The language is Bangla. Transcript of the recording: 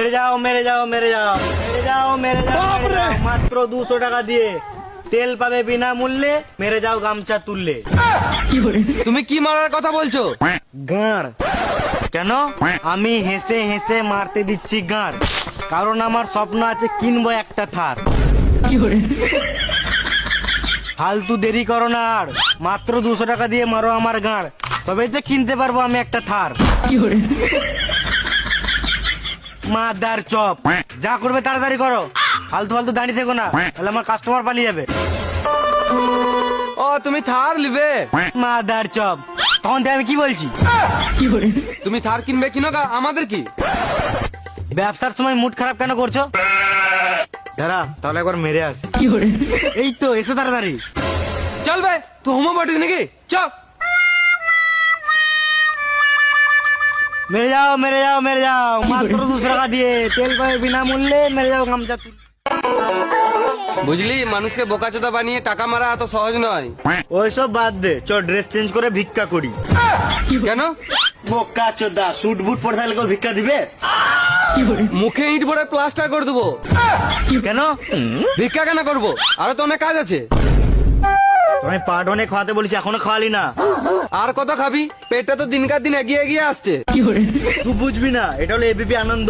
মেরে যাও মেরে যাও মেরে যাও মেরে যাও মেরে যাও মেরে যাও। মাত্র 200 টাকা দিয়ে তেল পাবে বিনামূল্যে, মেরে যাও গামছা তুললে। তুমি কি মারার কথা বলছো? গাঁড় কেন? আমি হেসে হেসে মারতে দিচ্ছি গাঁড়, কারণ আমার স্বপ্ন আছে কিনবো একটা থার। ফালতু দেরি করো না আর, মাত্র 200 টাকা দিয়ে মারো আমার গাঁড়, তবে তো কিনতে পারবো আমি একটা থার। মাদার চপ, যা করবে তাড়াতাড়ি করো, ফালতু ফালতু দাঁড়িয়ে থেকো না, তাহলে আমার কাস্টমার পালিয়ে যাবে। ও তুমি থার নিবে? মাদার চপ, তখন থেকে আমি কি বলছি? তুমি থার কিনবে কিনো গা, আমাদের কি? ব্যবসার সময় মুড খারাপ কেন করছো? দাঁড়া তাহলে একবার মেরে আস। এই তো এসো তাড়াতাড়ি। চলবে তো হোমো পাঠিস নাকি? চল। মেরে যাও মেরে যাও মেরে যাও, মাত্র 200 টাকা দিয়ে তেল পাবে বিনামূল্যে, মেরে যাও গামছা তুলে। বুঝলি, মানুষকে বোকাচোদা বানিয়ে টাকা মারা এত সহজ নয়। ওইসব বাদ দে, চ ড্রেস চেঞ্জ করে ভিক্ষা করি। কেন? বোকা চোদা, স্যুট বুট পরে থাকলে কেউ ভিক্ষা দিবে? মুখে ইট ভরে প্লাস্টার করে দেবো। কেন? ভিক্ষা কেন করবো? আরো তো অনেক কাজ আছে। তোমায় পাট অনেক খাওয়াতে বলেছি, এখনো খাওয়ালি না। আর কত খাবি? পেটটা তো দিনকার দিন এগিয়ে এগিয়ে আসছে। তুই বুঝবি না, এটা হলো এবিপি আনন্দ।